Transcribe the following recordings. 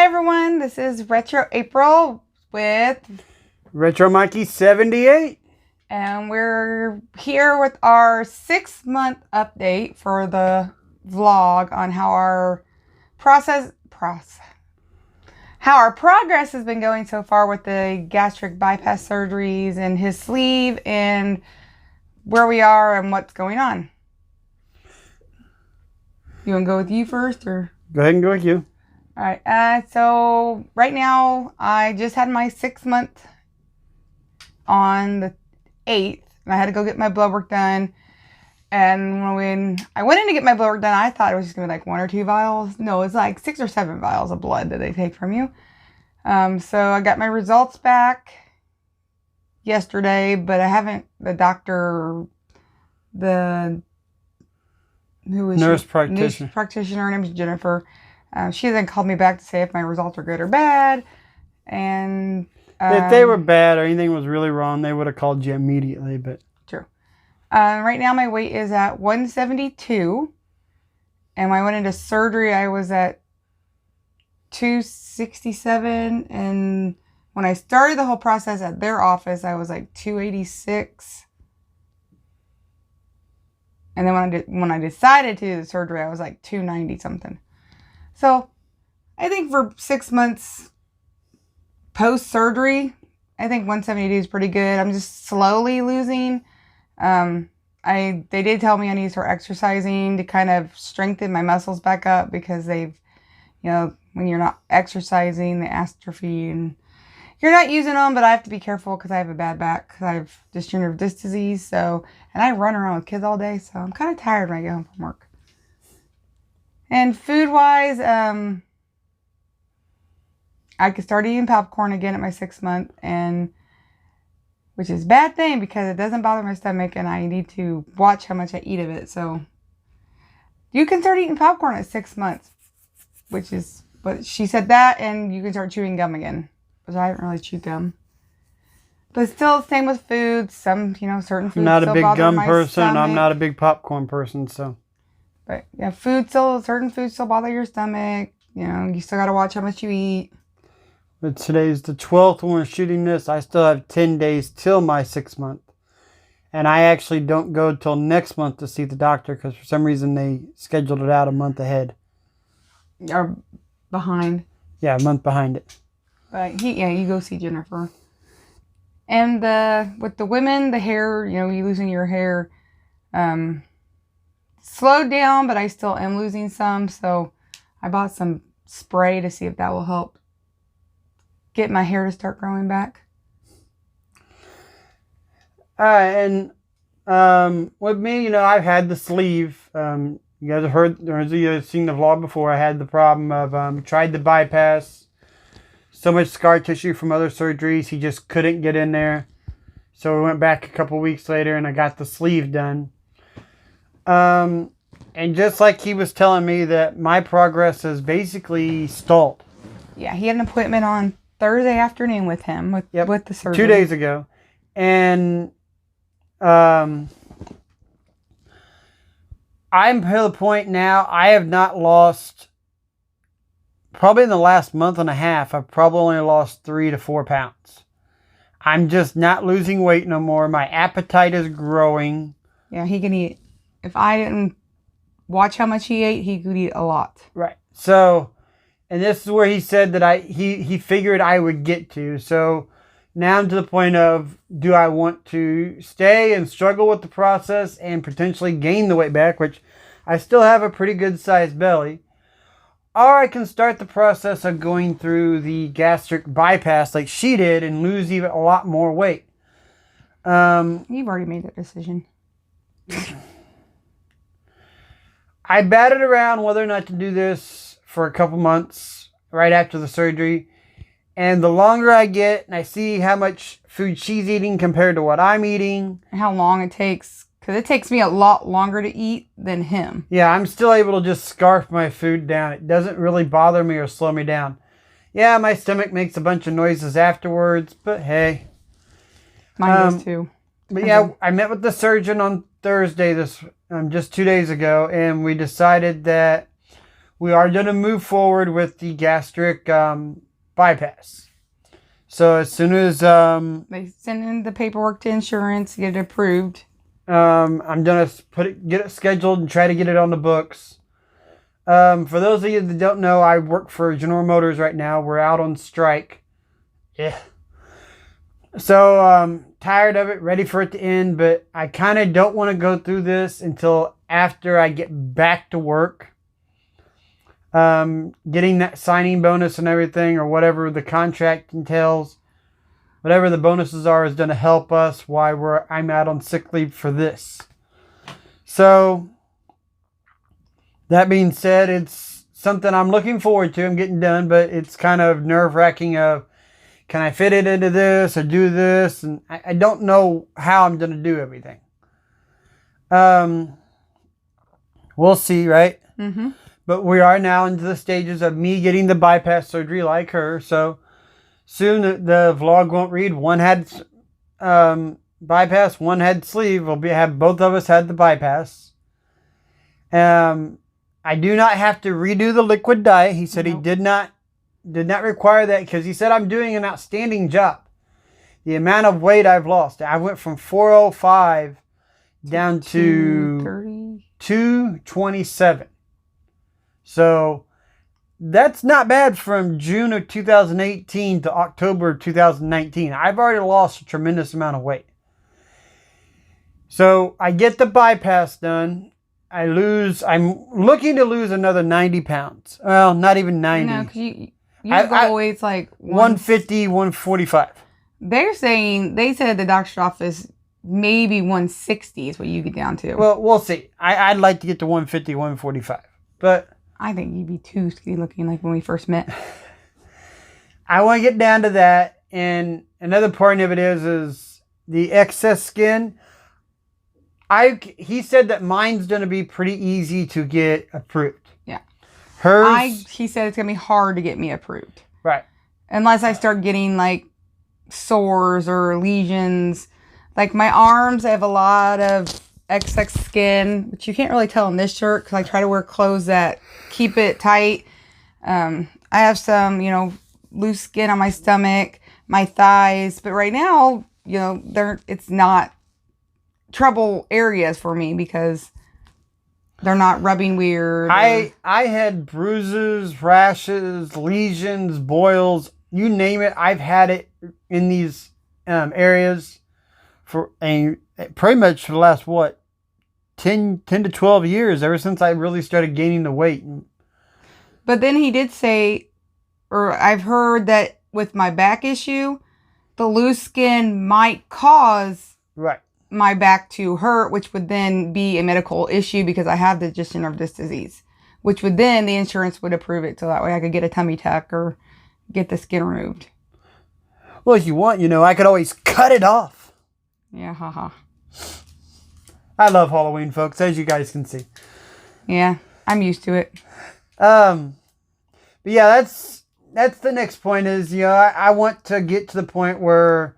everyone, this is RetroApril with Retro Mikey 78. And we're here with our 6-month update for the vlog on how our progress has been going so far with the gastric bypass surgeries and his sleeve and where we are and what's going on. You want to go with you first, or? Go ahead and go with you. All right. So right now I just had my 6 month on the 8th, and I had to go get my blood work done. And when I went in to get my blood work done, I thought it was just gonna be like 1 or 2 vials. No, it's like 6 or 7 vials of blood that they take from you. So I got my results back yesterday, but I haven't. The doctor, nurse practitioner, her name is Jennifer. She hasn't called me back to say if my results are good or bad. And if they were bad or anything was really wrong, they would have called you immediately. But true. Right now my weight is at 172, and when I went into surgery I was at 267, and when I started the whole process at their office I was like 286. And then when I decided to do the surgery, I was like 290 something. So I think for 6 months post-surgery, I think 172 is pretty good. I'm just slowly losing. They did tell me I need to start exercising to kind of strengthen my muscles back up, because they've, when you're not exercising, they atrophy and you're not using them. But I have to be careful because I have a bad back, because I have degenerative disc disease. So, and I run around with kids all day, so I'm kind of tired when I get home from work. And food-wise, I could start eating popcorn again at my 6th month, and which is a bad thing because it doesn't bother my stomach, and I need to watch how much I eat of it. So you can start eating popcorn at 6 months, but she said that, and you can start chewing gum again, because I haven't really chewed gum. But still, same with food. Some, certain foods. I'm not a big gum person. Stomach. I'm not a big popcorn person, so. But yeah, certain foods still bother your stomach. You still got to watch how much you eat. But today's the 12th when we're shooting this. I still have 10 days till my 6th month. And I actually don't go till next month to see the doctor, because for some reason they scheduled it out a month ahead. Or behind. Yeah, a month behind it. But you go see Jennifer. And with the women, the hair, you losing your hair, slowed down, but I still am losing some. So I bought some spray to see if that will help get my hair to start growing back. And with me, I've had the sleeve. You guys have heard, or you have seen the vlog before. I had the problem of tried the bypass. So much scar tissue from other surgeries, he just couldn't get in there. So we went back a couple weeks later and I got the sleeve done. And just like he was telling me that my progress is basically stalled. Yeah, he had an appointment on Thursday afternoon with him, with the surgery. 2 days ago. And I'm to the point now, I have not lost... Probably in the last month and a half, I've probably only lost 3 to 4 pounds. I'm just not losing weight no more. My appetite is growing. Yeah, he can eat. If I didn't watch how much he ate, he could eat a lot. Right. So, and this is where he said that he figured I would get to. So now I'm to the point of, do I want to stay and struggle with the process and potentially gain the weight back, which I still have a pretty good sized belly. Or I can start the process of going through the gastric bypass like she did and lose even a lot more weight. You've already made that decision. I batted around whether or not to do this for a couple months right after the surgery. And the longer I get and I see how much food she's eating compared to what I'm eating. How long it takes. Because it takes me a lot longer to eat than him. Yeah, I'm still able to just scarf my food down. It doesn't really bother me or slow me down. Yeah, my stomach makes a bunch of noises afterwards, but hey. Mine does too. But yeah, I met with the surgeon on Thursday, just 2 days ago, and we decided that we are going to move forward with the gastric bypass. So as soon as they send in the paperwork to insurance, get it approved. I'm gonna get it scheduled and try to get it on the books. For those of you that don't know, I work for General Motors right now. We're out on strike. Yeah. So tired of it, ready for it to end, but I kind of don't want to go through this until after I get back to work. Getting that signing bonus and everything, or whatever the contract entails, whatever the bonuses are, is going to help us while I'm out on sick leave for this. So that being said, it's something I'm looking forward to. I'm getting done, but it's kind of nerve-wracking of, can I fit it into this or do this? And I don't know how I'm going to do everything. We'll see, right? Mm-hmm. But we are now into the stages of me getting the bypass surgery like her. So soon the vlog won't read. One had bypass, one had sleeve. Have both of us had the bypass. I do not have to redo the liquid diet. He said He did not require that, because he said I'm doing an outstanding job. The amount of weight I've lost. I went from 405 down to 227. So that's not bad from June of 2018 to October of 2019. I've already lost a tremendous amount of weight. So I get the bypass done. I'm looking to lose another 90 pounds. Well, not even 90. No, because your goal weight's like 150, 145. They said at the doctor's office, maybe 160 is what you get down to. Well, we'll see. I'd like to get to 150, 145. But I think you'd be too skinny looking like when we first met. I want to get down to that. And another part of it is the excess skin. He said that mine's going to be pretty easy to get approved. Yeah. He said it's going to be hard to get me approved. Right. Unless I start getting like sores or lesions. Like my arms, I have a lot of excess skin, which you can't really tell in this shirt because I try to wear clothes that keep it tight. I have some, loose skin on my stomach, my thighs, but right now, it's not trouble areas for me because they're not rubbing weird. I had bruises, rashes, lesions, boils, you name it. I've had it in these areas for pretty much for the last 10 to 12 years, ever since I really started gaining the weight. But then he did say, or I've heard that with my back issue, the loose skin might cause my back to hurt, which would then be a medical issue because I have the digestive nerve disc disease, which would then the insurance would approve it, so that way I could get a tummy tuck or get the skin removed. Well, if you want, I could always cut it off. Yeah, haha. I love Halloween, folks, as you guys can see. Yeah, I'm used to it. But yeah, that's the next point is, I want to get to the point where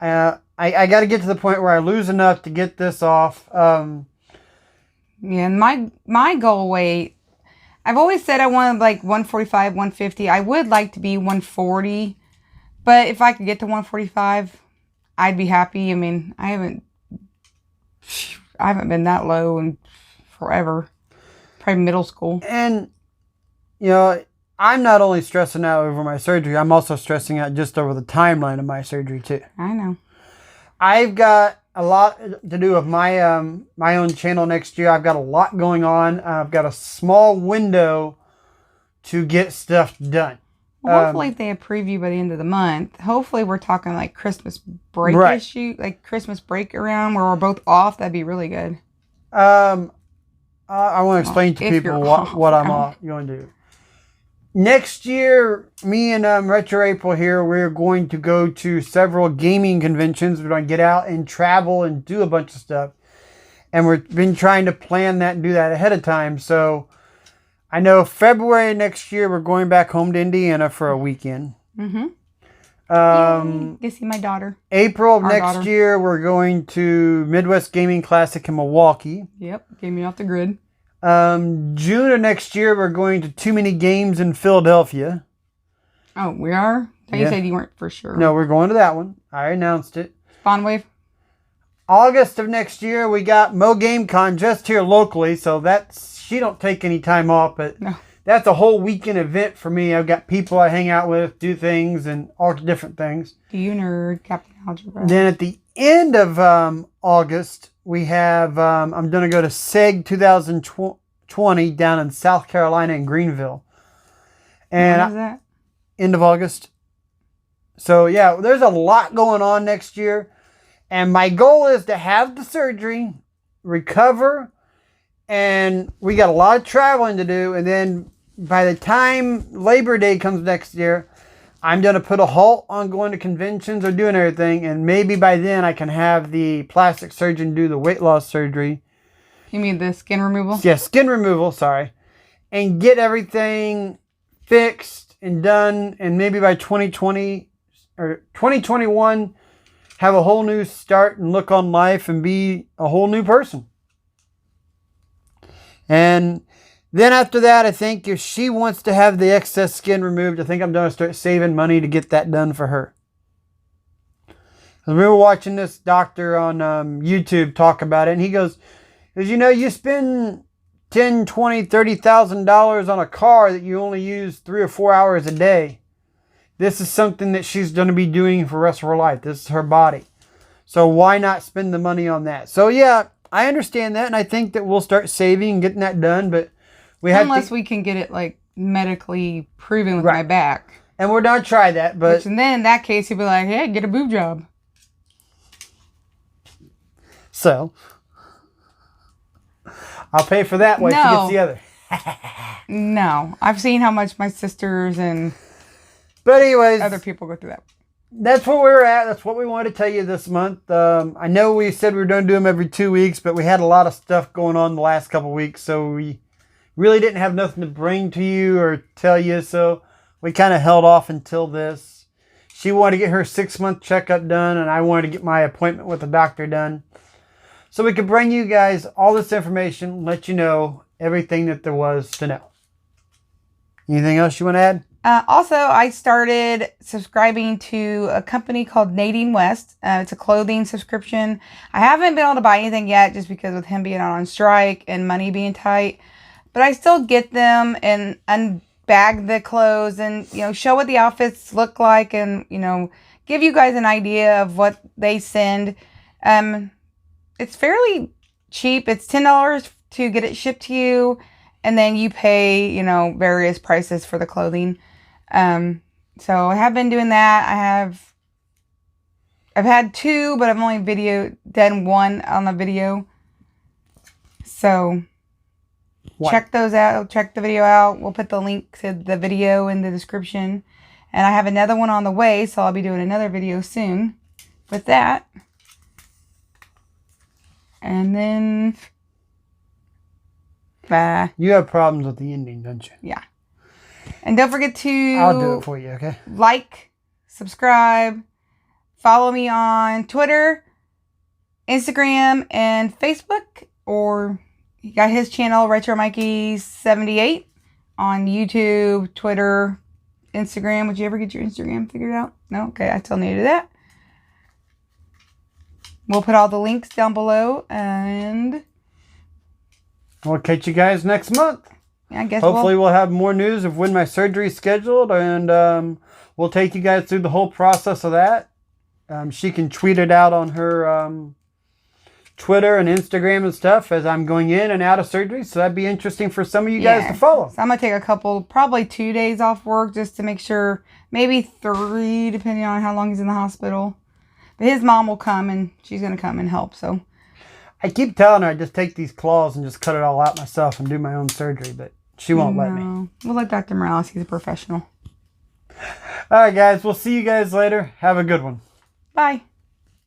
I got to get to the point where I lose enough to get this off. Yeah, and my goal weight, I've always said I wanted like 145, 150. I would like to be 140, but if I could get to 145, I'd be happy. I mean, I haven't been that low in forever. Probably middle school. And, I'm not only stressing out over my surgery, I'm also stressing out just over the timeline of my surgery too. I know. I've got a lot to do with my my own channel next year. I've got a lot going on. I've got a small window to get stuff done. Well, hopefully if they approve you by the end of the month, hopefully we're talking like Christmas break issue, like Christmas break around where we're both off. That'd be really good. I want to explain to people what I'm going to do. Next year, me and RetroApril here, we're going to go to several gaming conventions. We're going to get out and travel and do a bunch of stuff. And we've been trying to plan that and do that ahead of time. So I know February next year, we're going back home to Indiana for a weekend. Mm-hmm. Go see my daughter. April of next year, we're going to Midwest Gaming Classic in Milwaukee. Yep, get me off the grid. June of next year, we're going to Too Many Games in Philadelphia. Oh, we are? You Yeah. said you weren't for sure. No, we're going to that one. I announced it. Spawn Wave? August of next year, we got Mo Game Con just here locally. So she don't take any time off, but No. that's a whole weekend event for me. I've got people I hang out with, do things, and all different things. Do you nerd Captain Algebra? Then at the end of August, we have, I'm going to go to SEG 2020 down in South Carolina in Greenville. And When is that? end of August. So yeah, there's a lot going on next year. And my goal is to have the surgery, recover, and we got a lot of traveling to do. And then by the time Labor Day comes next year, I'm going to put a halt on going to conventions or doing everything. And maybe by then I can have the plastic surgeon do the weight loss surgery. You mean the skin removal? Yeah, skin removal, sorry. And get everything fixed and done. And maybe by 2020 or 2021, have a whole new start and look on life and be a whole new person. And then after that, I think if she wants to have the excess skin removed, I think I'm going to start saving money to get that done for her. We were watching this doctor on YouTube talk about it, and he goes, you know, you spend $10,000, $20,000, $30,000 on a car that you only use 3 or 4 hours a day. This is something that she's going to be doing for the rest of her life. This is her body. So why not spend the money on that? So yeah, I understand that, and I think that we'll start saving and getting that done, but unless we can get it like medically proven with my back. And we're not try that, but and then in that case you'll be like, hey, get a boob job. So I'll pay for that while she gets the other. No. I've seen how much my sisters and but anyways, other people go through that. That's where we're at. That's what we wanted to tell you this month. I know we said we were going to do them every 2 weeks, but we had a lot of stuff going on the last couple of weeks, so we really didn't have nothing to bring to you or tell you, so we kind of held off until this. She wanted to get her 6-month checkup done, and I wanted to get my appointment with the doctor done, so we could bring you guys all this information, let you know everything that there was to know. Anything else you want to add? Also, I started subscribing to a company called Nadine West. It's a clothing subscription. I haven't been able to buy anything yet just because with him being on strike and money being tight. But I still get them and unbag the clothes and, you know, show what the outfits look like and, you know, give you guys an idea of what they send. It's fairly cheap. It's $10 to get it shipped to you. And then you pay, you know, various prices for the clothing. So I have been doing that. I've had 2, but I've only done 1 on the video. So check those out. Check the video out. We'll put the link to the video in the description. And I have another one on the way, so I'll be doing another video soon with that. And then you have problems with the ending, don't you? Yeah. And don't forget to... I'll do it for you, okay? Like, subscribe, follow me on Twitter, Instagram, and Facebook. Or you got his channel, RetroMikey78, on YouTube, Twitter, Instagram. Would you ever get your Instagram figured out? No? Okay, I still need to do that. We'll put all the links down below, and... We'll catch you guys next month. I guess hopefully we'll have more news of when my surgery is scheduled, and we'll take you guys through the whole process of that. She can tweet it out on her Twitter and Instagram and stuff as I'm going in and out of surgery, so that'd be interesting for some of you guys to follow. So I'm going to take a couple, probably 2 days off work just to make sure, maybe 3, depending on how long he's in the hospital. But his mom will come, and she's going to come and help, so... I keep telling her I just take these claws and just cut it all out myself and do my own surgery, but she won't let me. We'll let Dr. Morales. He's a professional. All right, guys. We'll see you guys later. Have a good one. Bye.